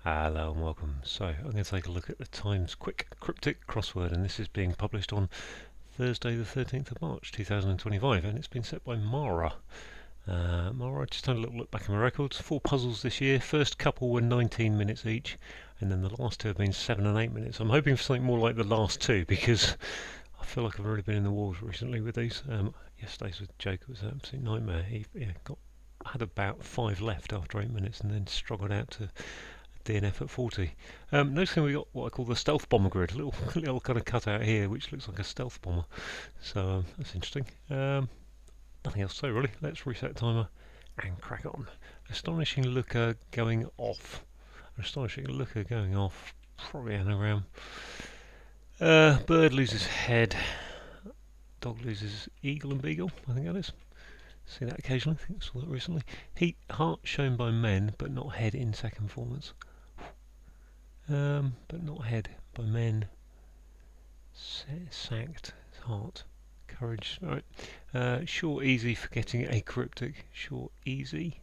Hello and welcome. So I'm going to take a look at the Times Quick Cryptic crossword, and this is being published on Thursday the 13th of March 2025, and it's been set by Mara. Mara, just had a little look back in my records. 4 puzzles this year. First couple were 19 minutes each, and then the last 2 have been 7 and 8 minutes. I'm hoping for something more like the last 2 because I feel like I've really been in the walls recently with these. Yesterday's with Joker was an absolute nightmare. He had about 5 left after 8 minutes and then struggled out to DNF at 40. Next thing we got what I call the stealth bomber grid, a little kind of cutout here which looks like a stealth bomber. So that's interesting. Nothing else to say really. Let's reset timer and crack on. Astonishing looker going off. Probably anagram. Bird loses head. Dog loses eagle and beagle. I think that is. See that occasionally. I think I saw that recently. Heart shown by men, but not head in second performance. But not head by men. Sacked. Heart. Courage. Alright. Short, easy for getting a cryptic. Short, easy.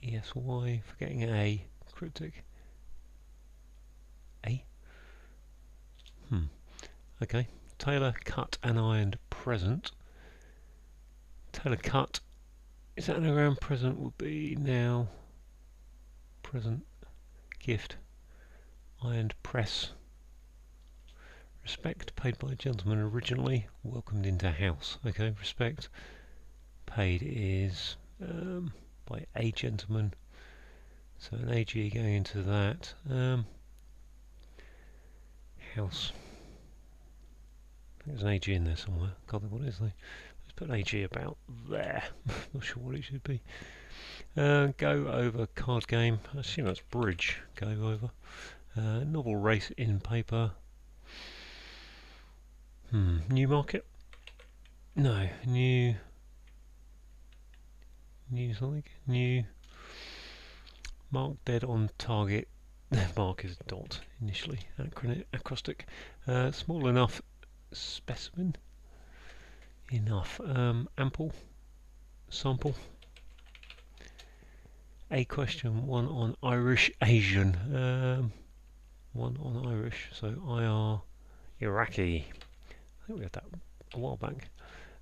ESY for getting a cryptic. A. Okay. Tailor, cut and ironed present. Tailor cut. Is that anagram? Present would be now. Present. Gift. Ironed press. Respect paid by a gentleman originally. Welcomed into house. Okay. Respect paid is by a gentleman. So an AG going into that. House. I think there's an AG in there somewhere. Can't think what it is though. Let's put an AG about there. Not sure what it should be. Go over card game. I assume that's bridge. Go over. Novel race in paper. New market? No. New something? New. Mark dead on target. Mark is a dot initially. Acrostic. Small enough specimen. Enough. Ample. Sample. A question. One on Irish Asian. One on Irish. So IR Iraqi. I think we had that a while back.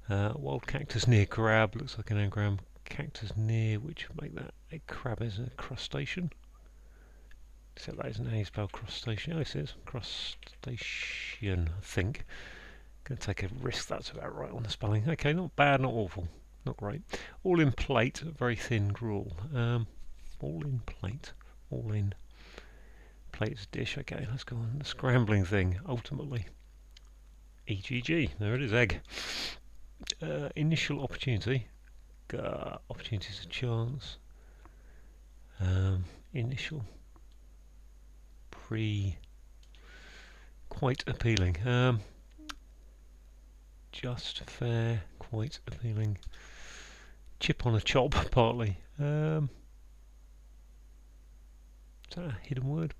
Wild cactus near crab. Looks like an anagram. Cactus near, which would make that a crab is a crustacean. Except that isn't how you spell crustacean. Oh, it says crustacean, I think. Going to take a risk that's about right on the spelling. Okay, not bad, not awful. Not great. All in plate, very thin gruel. All in plate. All in plate's dish. Okay, let's go on. The scrambling thing, ultimately. EGG, there it is, egg. Initial opportunity. Opportunities a chance. Initial. Quite appealing. Just fair, quite appealing. Chip on a chop, partly. Is that a hidden word?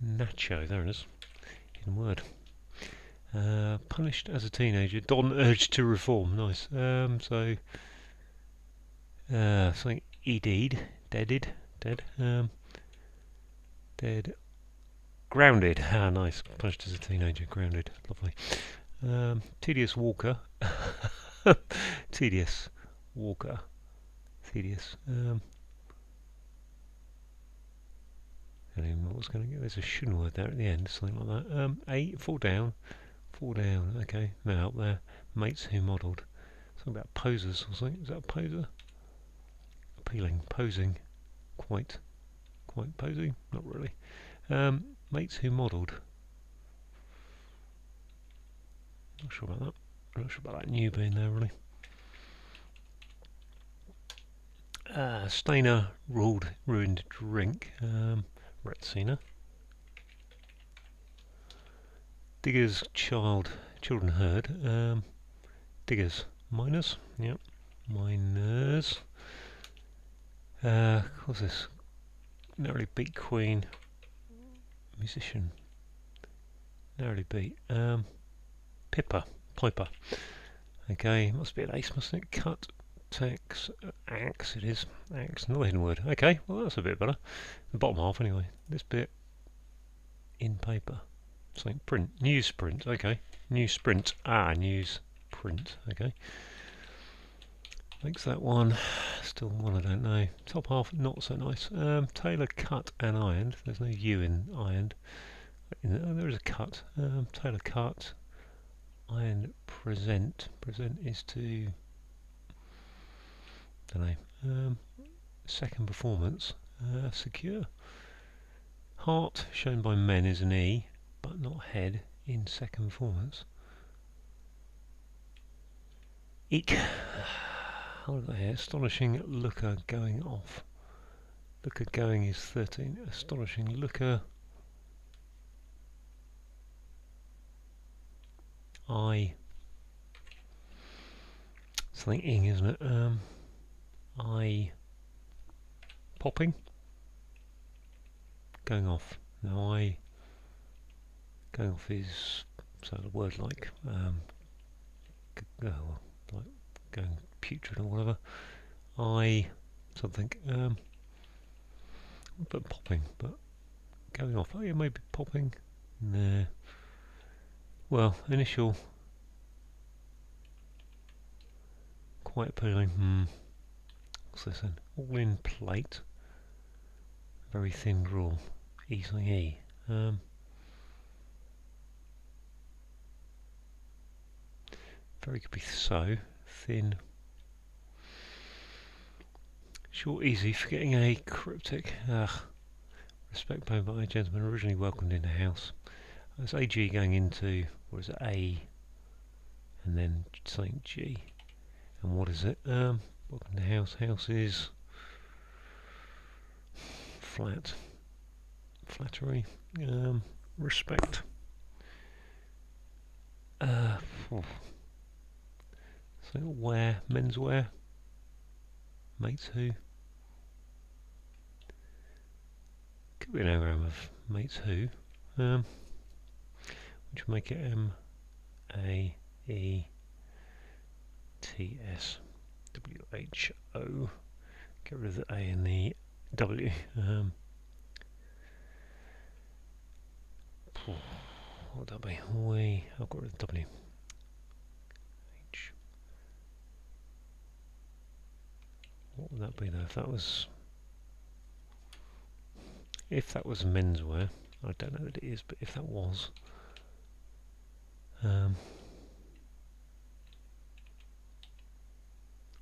Nacho, there it is. Hidden word. Punished as a teenager. Don urged to reform. Nice. Something dead. Dead. Grounded. Ah, nice. Punished as a teenager. Grounded. Lovely. Tedious walker. Tedious walker. Tedious. I don't even know what's going to get. There's a shouldn't word there at the end. Something like that. Fall down. Fall down. Okay. Now up there. Mates who modelled. Something about posers or something. Is that a poser? Appealing. Posing. Quite posing. Not really. Mates who modelled. Not sure about that. Not sure about that new being there really. Stainer ruined drink. Retsina. Diggers children heard. Diggers miners. Yep. Miners. What's this? Narrowly beat queen. Musician. Narrowly beat. Piper. Okay, must be an ace, mustn't it? Cut. Text, axe it is. Axe, another hidden word. Okay, well that's a bit better. The bottom half anyway. This bit in paper. Something print. Newsprint, okay. Newsprint. Newsprint, okay. Makes that one. Still one I don't know. Top half not so nice. Tailor cut and ironed. There's no U in ironed. Oh, there is a cut. Tailor cut. Iron present. Present is to, don't know. Second performance. Secure. Heart shown by men is an E, but not head in second performance. Eek. What have I got here? Astonishing looker going off. Looker going is 13. Astonishing looker. I. Something ing, isn't it? I. Popping. Going off. Now I. Going off is so a word like like going putrid or whatever. I something but popping, but going off. Oh yeah, maybe popping. Nah. Well, initial quite appealing. What's this then? All in plate. Very thin rule. Easily E. Very could be so. Thin. Short, easy. Forgetting a cryptic. Respect paid by a gentleman originally welcomed in the house. That's AG going into, or is it A? And then saying G. And what is it? Welcome to the house. House is flat. Flattery. Respect. So wear, menswear. Mates who. Could be an anagram of mates who. Which will make it M-A-E-T-S-W-H-O. Get rid of the A and the W. What would that be? I've got rid of the W. H. What would that be though? If that was menswear, I don't know that it is, but if that was,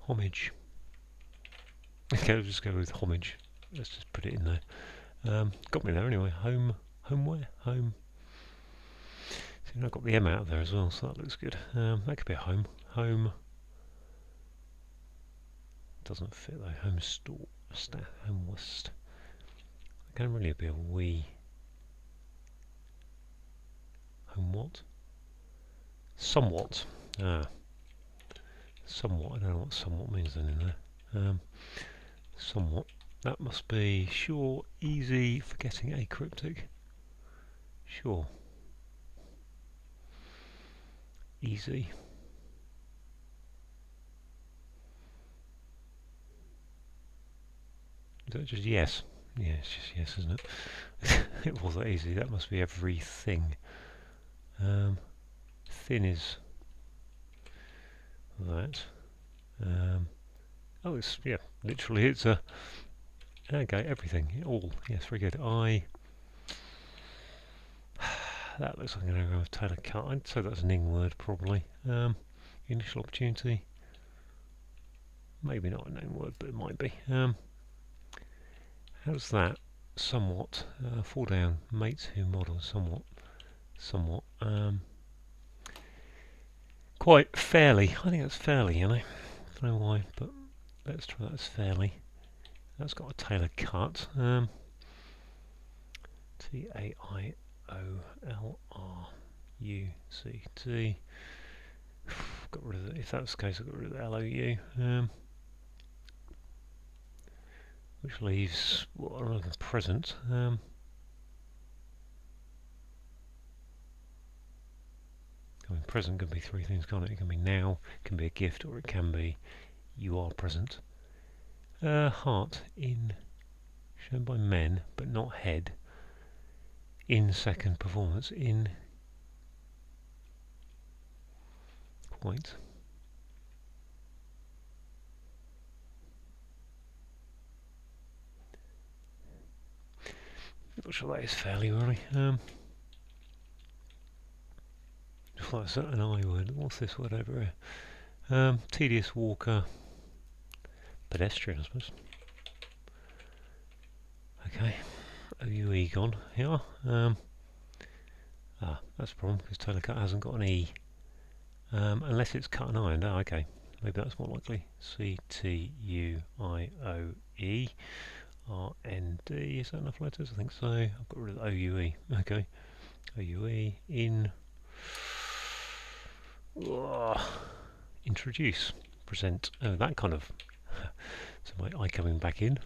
homage. Okay, I'll just go with homage. Let's just put it in there. Got me there anyway. Homeware, home. See, I've got the M out of there as well, so that looks good. That could be a home. Home. Doesn't fit though. Home store. Home west. It can really be a we. Home what? Somewhat. Somewhat. I don't know what somewhat means then in there. Somewhat. That must be sure, easy, forgetting a cryptic. Sure. Easy. Is that just yes? Yeah, it's just yes, isn't it? It wasn't easy. That must be everything. Thin is that. Oh, it's literally it's a. Okay, everything, all. Yes, very good. That looks like an anagram of Taylor cut. I'd say that's an ing word probably. Initial opportunity. Maybe not a name word, but it might be. How's that? Somewhat. Fall down. Mates who model. Somewhat. Quite fairly. I think that's fairly, I don't know why, but let's try that as fairly. That's got a Taylor cut. Tailruct. Got rid of it. If that's the case, I've got rid of the LOU. Which leaves what are the present. I mean, present can be three things, can't it? It can be now, it can be a gift, or it can be you are present. Heart in shown by men, but not head. In second performance, in quite. Not sure that is fairly early. Just like an I word. What's this word over here? Tedious walker. Pedestrian, I suppose. Okay. OUE gone. Here. That's a problem because telecut hasn't got an E. Unless it's cut and ironed. Okay. Maybe that's more likely. CTUIOE. RND, is that enough letters? I think so. I've got rid of the OUE. Okay. OUE in. Introduce. Present. Oh, that kind of. So my eye coming back in.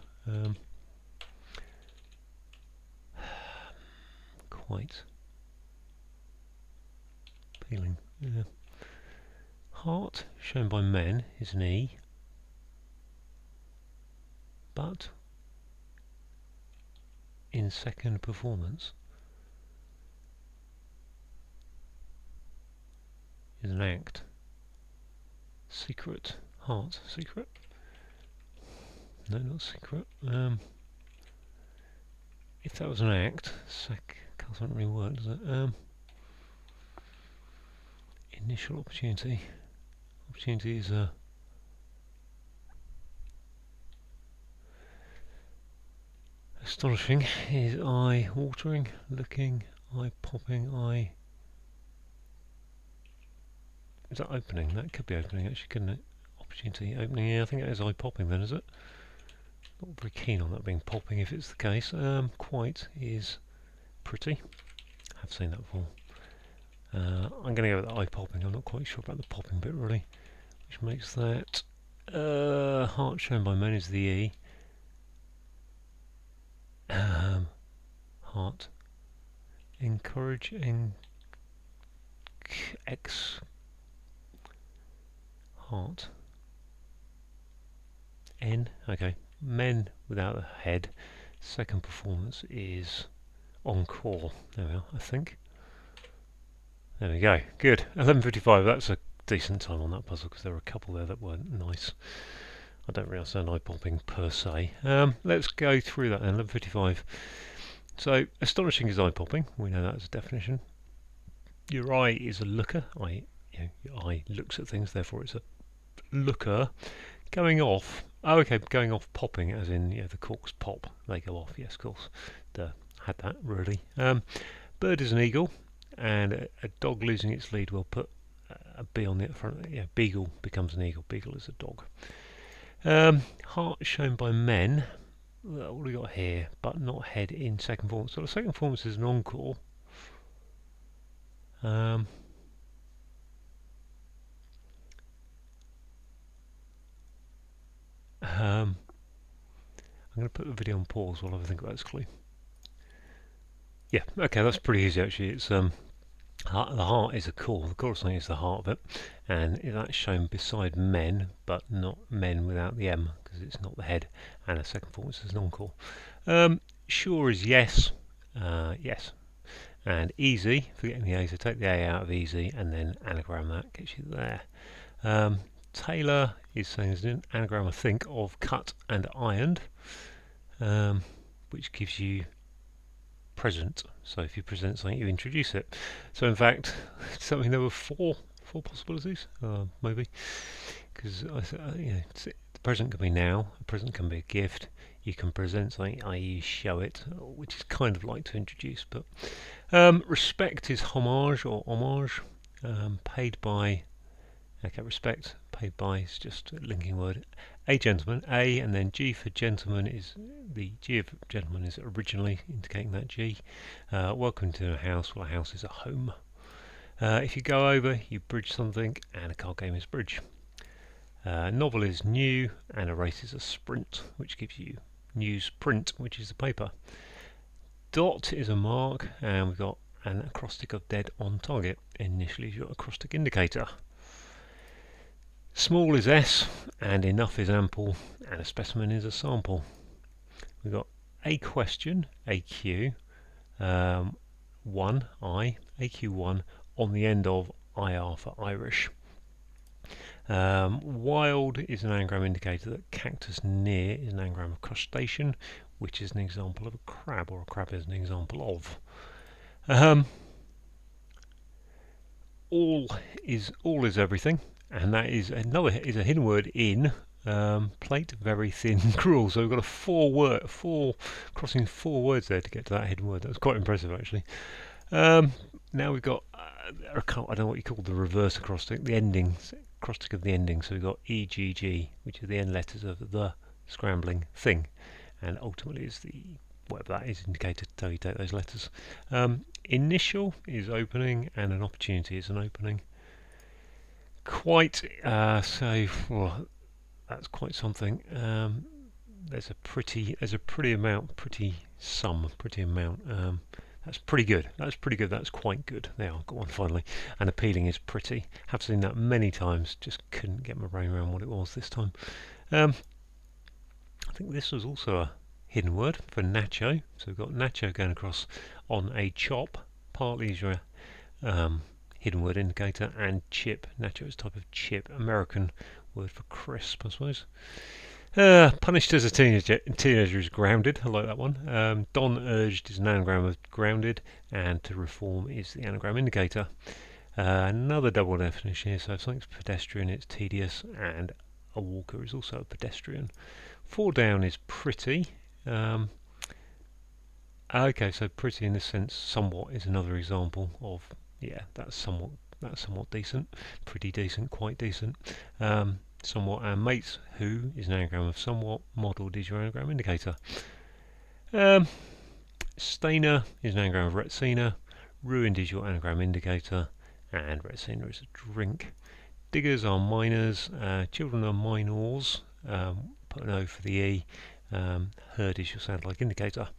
Quite. Appealing. Yeah. Heart, shown by men, is an E. But in second performance is an act. Secret. Heart. Secret? No, not secret. If that was an act, doesn't really work, does it? Initial opportunity. Opportunity is astonishing. Is eye watering, looking, eye popping, eye. Is that opening? That could be opening actually, couldn't it? Opportunity opening. Yeah, I think that is eye popping then, is it? Not very keen on that being popping if it's the case. Quite is pretty. I've seen that before. I'm going to go with eye popping. I'm not quite sure about the popping bit really, which makes that heart shown by men is the E. Heart. Encourage. X. Heart. N. Okay. Men without a head. Second performance is encore. There we are, I think. There we go. Good. 11:55. That's a decent time on that puzzle because there were a couple there that weren't nice. I don't really understand eye popping per se. Let's go through that then. 11:55. So astonishing is eye popping. We know that as a definition. Your eye is a looker. Your eye looks at things, therefore it's a looker. Going off. Oh, okay. Going off, popping, as in the corks pop. They go off. Yes, of course. Had that really. Bird is an eagle. And a dog losing its lead will put a B on the front. Yeah, beagle becomes an eagle. Beagle is a dog. Heart shown by men. What do we got here? But not head in second form. So the second form is an encore. I'm going to put the video on pause while I think about this clue. Yeah, okay, that's pretty easy actually. It's the heart is a core. The chorus line is the heart of it, and that's shown beside men, but not men without the M because it's not the head. And a second form is an encore. Sure is yes, yes, and easy. Forgetting the A, so take the A out of easy, and then anagram that gets you there. Taylor is saying there's an anagram, I think, of cut and ironed, which gives you present. So if you present something, you introduce it. So in fact, something there were four possibilities, maybe, because the present can be now, the present can be a gift. You can present something, i.e. show it, which is kind of like to introduce. But respect is homage or homage, paid by. Okay, respect, paid by is just a linking word. A gentleman, A, and then G for gentleman is the G of gentleman is originally indicating that G. Welcome to a house. Well, a house is a home. If you go over, you bridge something, and a card game is bridge. Novel is new, and a race is a sprint, which gives you newsprint, which is the paper. Dot is a mark, and we've got an acrostic of dead on target. Initially, your acrostic indicator. Small is S, and enough is ample, and a specimen is a sample. We've got a question, AQ, 1, I, AQ1, on the end of IR for Irish. Wild is an anagram indicator that cactus near is an anagram of crustacean, which is an example of a crab, or a crab is an example of. All is everything, and that is a hidden word in plate, very thin, cruel. So we've got crossing four words there to get to that hidden word. That's quite impressive, actually. Now we've got I don't know what you call the reverse acrostic, the endings, acrostic of the ending. So we've got EGG, which are the end letters of the scrambling thing, and ultimately is the whatever that is indicated to tell you take those letters. Initial is opening, and an opportunity is an opening. Quite well, that's quite something. There's a pretty amount. That's pretty good. That's quite good. There, I've got one finally. And appealing is pretty. Have seen that many times. Just couldn't get my brain around what it was this time. I think this was also a hidden word for nacho. So we've got nacho going across on a chop. Partly is your hidden word indicator, and chip. Nacho is a type of chip. American word for crisp, I suppose. Punished as a teenager is grounded. I like that one. Don urged is an anagram of grounded, and to reform is the anagram indicator. Another double definition here. So if something's pedestrian, it's tedious, and a walker is also a pedestrian. Fall down is pretty. Okay, so pretty in this sense, somewhat is another example of that's somewhat decent, pretty decent, quite decent. Somewhat, and mates who is an anagram of somewhat. Modelled is your anagram indicator. Stainer is an anagram of Retsina. Ruined is your anagram indicator, and Retsina is a drink. Diggers are miners. Children are minors. Put an O for the E. Heard is your sound like indicator.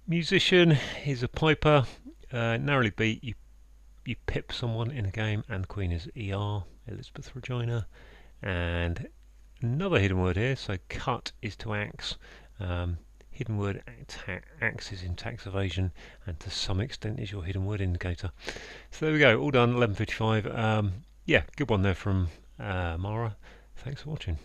Musician is a piper. Narrowly beat, you pip someone in a game, and queen is ER, Elizabeth Regina. And another hidden word here, so cut is to axe. Hidden word axe is in tax evasion, and to some extent is your hidden word indicator. So there we go, all done, 11:55. Yeah, good one there from Mara. Thanks for watching.